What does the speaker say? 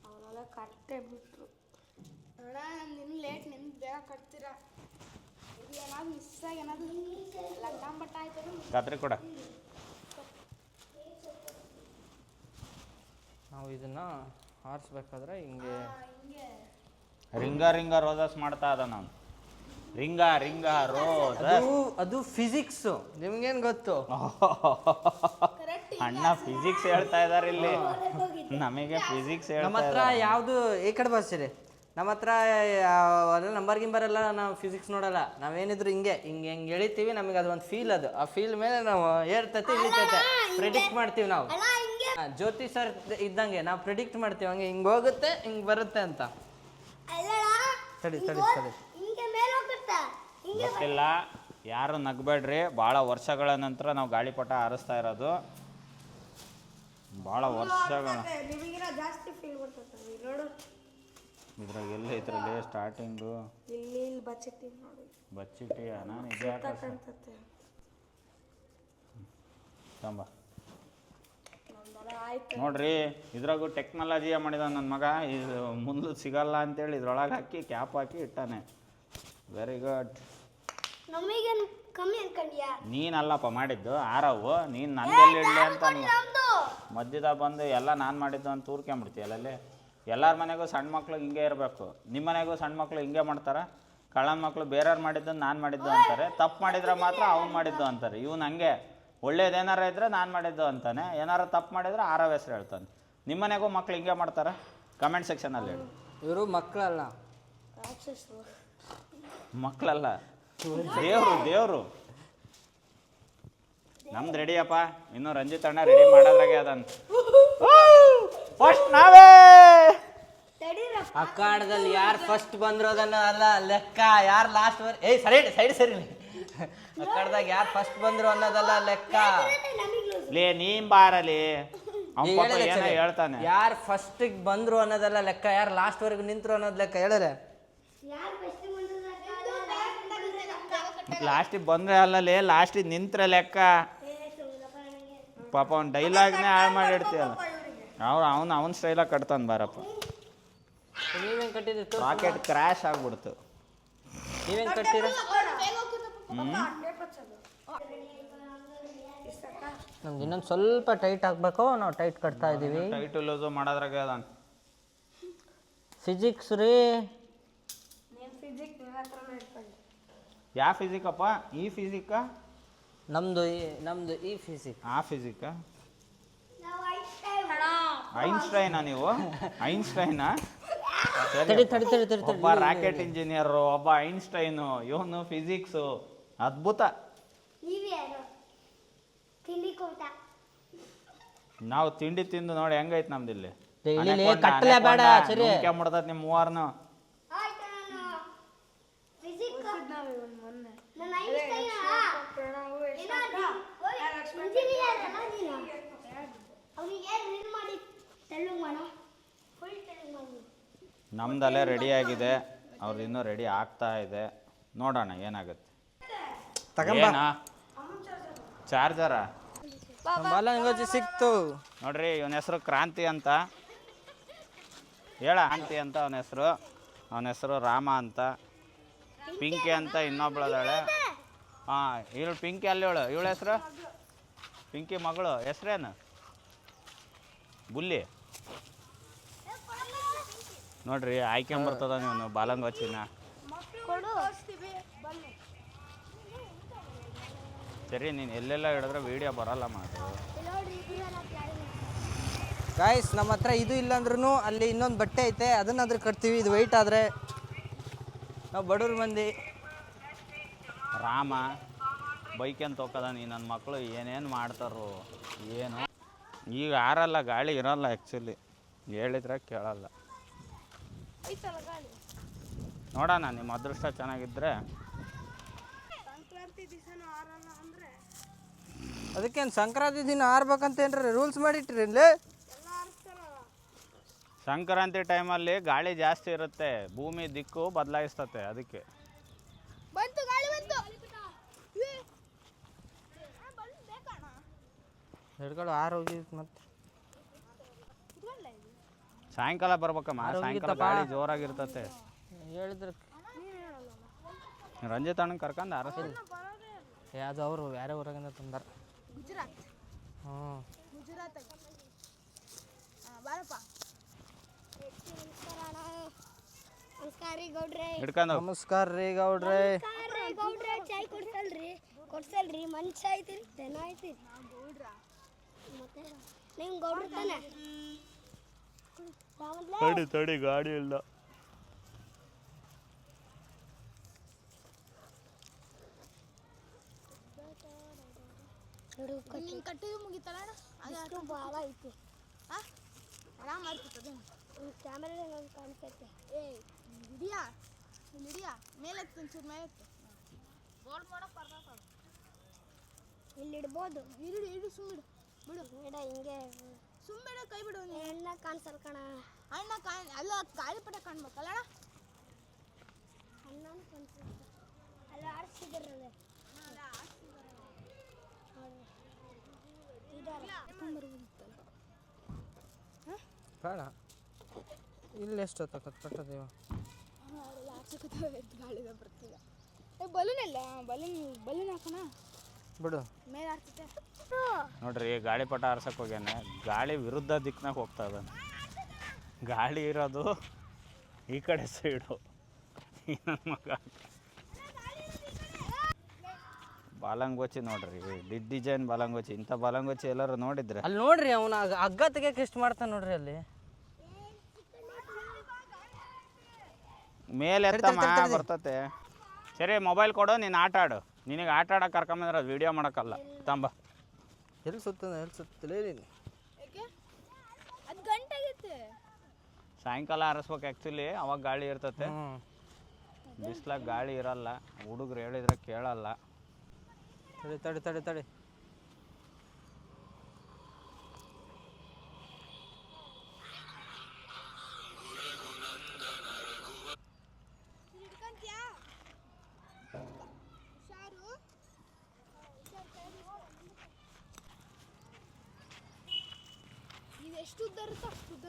ಅವರೆಲ್ಲ ಕಟ್ಟೆ ಬಿಟ್ರು ಅಣ್ಣ. ನಿನ್ನ ಲೇಟ್ ನಿಮ್ಗೆ ಬೇಗ ಕಟ್ತೀರಾ. ಏನಾದ್ರು ಮಿಸ್ ಆಗಿ ಏನಾದ್ರು ಲಂಗಾಂಬಟ್ಟ ಆಯ್ತು ಖಾತ್ರಿ ಕೊಡ. ನಾವು ಇದನ್ನ ಆರಿಸ್ಬೇಕಾದ್ರೆ ಹಿಂಗೆ ರಿಂಗ ರೋಸಸ್ ಮಾಡ್ತಾ ಇದ್ದ ನಾನು. Ring a roses. ಅದು ಫಿಸಿಕ್ಸ್. ನಿಮ್ಗೇನು ಗೊತ್ತು? ಅಣ್ಣ ಫಿಸಿಕ್ಸ್ ಹೇಳ್ತಾ ಇದಾರೆ ಇಲ್ಲಿ. ನಮಗೆ ಫಿಸಿಕ್ಸ್ ನಮ್ಮ ಹತ್ರ ಯಾವುದು ಈ ಕಡೆ ಬರ್ಸಿರಿ. ನಮ್ಮ ಹತ್ರ ಅಲ್ಲ ನಂಬರ್ ಗಿಂಬರ್ ಎಲ್ಲ ನಾವು ಫಿಸಿಕ್ಸ್ ನೋಡಲ್ಲ. ನಾವೇನಿದ್ರು ಹಿಂಗೆ ಎಳಿತೀವಿ. ನಮಗೆ ಅದು ಒಂದು ಫೀಲ್. ಅದು ಆ ಫೀಲ್ ಮೇಲೆ ನಾವು ಏರ್ತೈತೆ ಇಳಿತೈತೆ ಪ್ರಿಡಿಕ್ಟ್ ಮಾಡ್ತೀವಿ ನಾವು. ಜ್ಯೋತಿ ಸರ್ ಇದ್ದಂಗೆ ನಾವು ಪ್ರಿಡಿಕ್ಟ್ ಮಾಡ್ತೀವಿ. ಹಂಗೆ ಹಿಂಗೆ ಹೋಗುತ್ತೆ ಹಿಂಗೆ ಬರುತ್ತೆ ಅಂತ. ಸರಿ ಗೊತ್ತಿಲ್ಲ, ಯಾರು ನಗ್ಬೇಡ್ರಿ. ಭಾಳ ವರ್ಷಗಳ ನಂತರ ನಾವು ಗಾಳಿಪಟ ಹಾರಿಸ್ತಾ ಇರೋದು. ಭಾಳ ವರ್ಷಗಳ ಇದ್ರಾಗ ಎಲ್ಲ ಐತ್ರಲ್ಲಿ ಸ್ಟಾರ್ಟಿಂಗು ಬಚ್ಚಿಟ್ಟಿ ನಾನು ಇದೆ ತಂಬ ನೋಡ್ರಿ. ಇದ್ರಾಗೂ ಟೆಕ್ನಾಲಜಿಯ ಮಾಡಿದ ನನ್ನ ಮಗ. ಇದು ಮುಂದೆ ಸಿಗಲ್ಲ ಅಂತೇಳಿ ಇದ್ರೊಳಗೆ ಹಾಕಿ ಕ್ಯಾಪ್ ಹಾಕಿ ಇಟ್ಟಾನೆ. Very good. ನೀನಲ್ಲಪ್ಪ ಮಾಡಿದ್ದು ಆರವು. ನೀನು ನಂದೆಲ್ಲಿ ಇಡಲಿ ಅಂತ ಮಧ್ಯದಾಗ ಬಂದು ಎಲ್ಲ ನಾನು ಮಾಡಿದ್ದು ಅಂತ ತೂರ್ಕೊಂಬಿಡ್ತೀಯಲ್ಲೇ. ಎಲ್ಲರ ಮನೆಗೂ ಸಣ್ಣ ಮಕ್ಳಿಗೆ ಹಿಂಗೆ ಇರಬೇಕು. ನಿಮ್ಮ ಮನೆಗೂ ಸಣ್ಣ ಮಕ್ಳು ಹಿಂಗೆ ಮಾಡ್ತಾರೆ. ಕಳ್ಳನ ಮಕ್ಕಳು ಬೇರೆಯವ್ರು ಮಾಡಿದ್ದು ನಾನು ಮಾಡಿದ್ದು ಅಂತಾರೆ. ತಪ್ಪು ಮಾಡಿದ್ರೆ ಮಾತ್ರ ಅವ್ನು ಮಾಡಿದ್ದು ಅಂತಾರೆ. ಇವನು ಹಂಗೆ ಒಳ್ಳೇದೇನಾರ ಇದ್ದರೆ ನಾನು ಮಾಡಿದ್ದು ಅಂತಾನೆ. ಏನಾರು ತಪ್ಪು ಮಾಡಿದರೆ ಆರವ ಹೆಸ್ರು ಹೇಳ್ತಾನೆ. ನಿಮ್ಮ ಮನೆಗೂ ಮಕ್ಳು ಹಿಂಗೆ ಮಾಡ್ತಾರೆ? ಕಮೆಂಟ್ ಸೆಕ್ಷನಲ್ಲಿ ಹೇಳಿ. ಇವರು ಮಕ್ಕಳಲ್ಲ, ಮಕ್ಕಳಲ್ಲ, ದೇವರು. ನಮ್ದು ರೆಡಿಯಪ್ಪ. ಇನ್ನು ರಂಜಿತ್ ಅಣ್ಣ ರೆಡಿ ಮಾಡೋದ್ರಾಗೆ ಅದಂತ. ಫಸ್ಟ್ ನಾವೇ ಅಖಾಡದಲ್ಲಿ ಯಾರು ಫಸ್ಟ್ ಬಂದ್ರು ಅದನ್ನ ಅಲ್ಲ ಲೆಕ್ಕ. ಯಾರು ಲಾಸ್ಟ್ ಸರಿ ಅಖಾಡದಾಗ ಯಾರು ಫಸ್ಟ್ ಬಂದ್ರು ಅನ್ನೋದಲ್ಲ ಲೆಕ್ಕ. ನೀನ್ ಬಾರಲಿ ಹೇಳ್ತಾನೆ. ಯಾರು ಫಸ್ಟ್ ಬಂದ್ರು ಅನ್ನೋದಲ್ಲ ಲೆಕ್ಕ. ಯಾರು ಲಾಸ್ಟ್ ವರೆಗೂ ನಿಂತ್ರು ಅನ್ನೋದು ಲೆಕ್ಕ. ಹೇಳರೆ ಲಾಸ್ಟಿಗೆ ಬಂದ್ರೆ ಅಲ್ಲಲೇ, ಲಾಸ್ಟಿಗೆ ನಿಂತ್ರೆ ಲೆಕ್ಕ. ಪಾಪ ಅವ್ನು ಡೈಲಾಗ್ನೇ ಹಾಳು ಮಾಡಿಡ್ತೀಯಲ್ಲ. ಅವನ ಸ್ಟೈಲಾಗಿ ಕಟ್ತಾನೆ ಬಾರಪ್ಪ. ನೀವೇನು ಕಟ್ಟಿದ್ದು? ರಾಕೆಟ್ ಕ್ರ್ಯಾಶ್ ಆಗ್ಬಿಡ್ತು. ನೀವೇನು ಕಟ್ಟಿರ? ನಮ್ದು ಇನ್ನೊಂದು ಸ್ವಲ್ಪ ಟೈಟ್ ಹಾಕ್ಬೇಕು. ನಾವು ಟೈಟ್ ಕಟ್ತಾ ಇದ್ದೀವಿ. ಟೈಟ್ ಲೂಸು ಮಾಡೋದ್ರಾಗೆ ಅದಾನ. ಫಿಸಿಕ್ಸ್ ರೀ. ಯಾವ ಫಿಸಿಕಪ್ಪ? ಈ ಫಿಸಿಕಾ? ನಮ್ದು ಈ ಫಿಸಿಕ್ಸ್. ಆ ಫಿಸಿಕಾ? ಐನ್ಸ್ಟೈನಾ ನೀವು? ಐನ್ಸ್ಟೈನಾ? ಒಬ್ಬ ರಾಕೆಟ್ ಇಂಜಿನಿಯರು, ಒಬ್ಬ ಐನ್ಸ್ಟೈನು, ಇವನು ಫಿಸಿಕ್ಸು. ಅದ್ಭುತ. ನಾವು ತಿಂಡಿ ತಿಂದು ನೋಡಿ ಹೆಂಗೈತೆ ನಮ್ದಿಲ್ಲಿ. ಮುಡ್ತದ ನಿಮ್ಮ ಮೂವಾರ್ನು. ನಮ್ದಲ್ಲೇ ರೆಡಿ ಆಗಿದೆ, ಅವ್ರದ್ದು ಇನ್ನೂ ರೆಡಿ ಆಗ್ತಾ ಇದೆ. ನೋಡೋಣ ಏನಾಗುತ್ತೆ. ಚಾರ್ಜರ ಸಿಕ್ತು ನೋಡ್ರಿ. ಇವನ ಹೆಸರು ಕ್ರಾಂತಿ ಅಂತ. ಹೇಳ ಕ್ರಾಂತಿ ಅಂತ ಅವನ ಹೆಸರು ರಾಮ ಅಂತ. ಪಿಂಕಿ ಅಂತ ಇನ್ನೊಬ್ಳದಾಳೆ. ಇವಳು ಪಿಂಕಿ ಅಲ್ಲಿ ಇವಳ ಹೆಸರು ಪಿಂಕಿ ಮಗಳು ಹೆಸ್ರೇನು? ಬುಲ್ಲಿ. ನೋಡ್ರಿ ಆಯ್ಕೊಂಬರ್ತದ ನೀವು ಬಾಲಂಗೋಚಿನ. ಸರಿ, ನೀನು ಎಲ್ಲೆಲ್ಲ ಹಿಡಿದ್ರೆ ವಿಡಿಯೋ ಬರಲ್ಲ ಮಾತು. ಗಾಯ್ಸ್, ನಮ್ಮ ಹತ್ರ ಇದು ಇಲ್ಲಾಂದ್ರೂ ಅಲ್ಲಿ ಇನ್ನೊಂದು ಬಟ್ಟೆ ಐತೆ, ಅದನ್ನಾದ್ರೂ ಕಟ್ತೀವಿ. ಇದು ವೆಯ್ಟ್ ಆದರೆ ನಾವು ಬಡವ್ರ ಮಂದಿ. ರಾಮ ಬೈಕೇನು ತೊಕ್ಕದ. ನೀ ನನ್ನ ಮಕ್ಕಳು ಏನೇನು ಮಾಡ್ತಾರೋ ಏನು. ಈಗ ಆರಲ್ಲ, ಗಾಳಿ ಇರೋಲ್ಲ. ಆ್ಯಕ್ಚುಲಿ ಹೇಳಿದ್ರೆ ಕೇಳಲ್ಲ. ನೋಡೋಣ, ನಿಮ್ಮ ಅದೃಷ್ಟ ಚೆನ್ನಾಗಿದ್ದರೆ. ಅದಕ್ಕೇನು ಸಂಕ್ರಾಂತಿ ದಿನ ಆರ್ಬೇಕಂತ ಏನ್ರಿ ರೂಲ್ಸ್ ಮಾಡಿಟ್ರಿ ಇಲ್ಲಿ? ಸಂಕ್ರಾಂತಿ ಟೈಮಲ್ಲಿ ಗಾಳಿ ಜಾಸ್ತಿ ಇರುತ್ತೆ, ಭೂಮಿ ದಿಕ್ಕು ಬದಲಾಯಿಸ್ತತೆ. ಅದಕ್ಕೆ ಹಿಡ್ಕೊಂಡು ಹೋಗಿತ್ತು ಮತ್ತೆ ಸಾಯಂಕಾಲ ಬರ್ಬೇಕಮ್ಮ, ಸಾಯಂಕಾಲ ಗಾಳಿ ಜೋರಾಗಿರ್ತತೆ. ಹೇಳಿದ್ರೆ ರಂಜಿತ್ ಅಣ್ಣನ ಕರ್ಕೊಂಡು ಅರಸಲ್ ಯಾವುದು ಅವರು ಬೇರೆ ಊರಾಗಿಂದ ತಂದಾರ. ಗುಜರಾತ್ ಹ್ಞೂ ಗುಜರಾತ್ ಬಾರಪ್ಪ. ನಮಸ್ಕಾರ ರೀ ಗೌಡ್ರೆ. ಹಿಡ್ಕೊಂಡು ನಮಸ್ಕಾರ ರೀ ಗೌಡ್ರೆ. ಗೌಡ್ರೆ ಚಾಯ್ ಕೊಡ್ಸಲ್ರಿ ಮನುಷ್ಯ ಐತಿರಿ ದನ ಐತಿರಿ ಗೌಡ್ರ. ಮತ್ತೆ ನೀವು ಗೌಡ್ರ ತಾನೆ? ತಡಿ ಗಾಡಿ ಇಲ್ಲ. ನಿಂಗೆ ಕಟ್ಟಿದ್ದು ಮುಗಿತಲ್ಲ ಅದು ಭಾಳ ಐತಿ. ಆರಾಮ ಆಗ್ತದೆ ಕ್ಯಾಮ್ರಾ ಕಾಣಿಸ್ತೈತೆ. ಹಿಡಿಯಾ ಮೇಲೆ ಒಂಚೂರು ಮೇಲೆ ಗೋಲ್ಡ್ ಮಾಡಕ್ಕೆ ಬರ್ತೈತೆ. ಇಲ್ಲಿ ಇಡ್ಬೋದು. ಇಡು ಸುಮ್ಮಿಡು ಬಿಡು ಹಿಂಗೆ ಸುಮ್ಮಿಡ ಕೈ ಬಿಡು. ಎಣ್ಣ ಕಾಣಿಸಲ್ ಕಣ. ಅಣ್ಣ ಅಲ್ಲ ಗಾಳಿಪಟ ಕಾಣ್ಬೇಕಲ್ಲ ಅಣ್ಣ ಕಾಣಿಸ್ತೈತೆ. ಅಲ್ಲ ಆರಿಸಿದ್ರಲ್ಲ ಬೇಡ ಇಲ್ಲಿ ಎಷ್ಟು ಹೊತ್ತಕತ್ ಕಟ್ಟದೇವ ಗಾಳಿದ ಬರ್ತಿಲ್ಲ. ಬಲೂನ್ ಅಲ್ಲ ಬಲೂನ್ ಹಾಕೋಣ ಬಿಡು ಮೇಲೆ ಹಾಕ್ತೈತೆ ನೋಡ್ರಿ. ಗಾಳಿಪಟ ಆರ್ಸಕ್ಕೆ ಹೋಗ್ಯಾನೆ, ಗಾಳಿ ವಿರುದ್ಧ ದಿಕ್ನಾಗ ಹೋಗ್ತಾ ಇದ್ದಾನೆ. ಗಾಳಿ ಇರೋದು ಈ ಕಡೆ ಸೈಡು. ನನ್ನ ಮಗ ಬಾಲಂಗೋಚಿ ನೋಡ್ರಿ, ಡಿಸೈನ್ ಬಾಲಂಗೋಚಿ. ಇಂಥ ಬಾಲಂಗೋಚಿ ಎಲ್ಲರೂ ನೋಡಿದ್ರೆ ಅಲ್ಲಿ ನೋಡ್ರಿ ಅವನ ಹಗ್ಗ ತೆಗಿಯಕ್ಕೆ ಎಷ್ಟು ಮಾಡ್ತಾನೆ ನೋಡ್ರಿ ಅಲ್ಲಿ ಮೇಲೆ ಬರ್ತತೆ. ಸರಿ ಮೊಬೈಲ್ ಕೊಡು, ನೀನು ಆಟ ಆಡು. ನಿನಗೆ ಆಟ ಆಡೋಕೆ ಕರ್ಕೊಂಬಂದ್ರೆ ಅದು ವೀಡಿಯೋ ಮಾಡೋಕ್ಕಲ್ಲ. ತಂಬ ಎಲ್ಲಿ ಸುತ್ತಿಲ್ಲ ಅದು ಗಂಟೆಗಿತ್ತು. ಸಾಯಂಕಾಲ ಆರಿಸ್ಬೇಕು ಆ್ಯಕ್ಚುಲಿ, ಅವಾಗ ಗಾಳಿ ಇರ್ತತೆ. ಬಿಸ್ಲಾಗ ಗಾಳಿ ಇರಲ್ಲ, ಹುಡುಗರು ಹೇಳಿದ್ರೆ ಕೇಳಲ್ಲ. ತಡಿ ಇದು ಎಷ್ಟು ಉದ್ದ ಇರುತ್ತೋ ಅಷ್ಟು ಉದ್ದ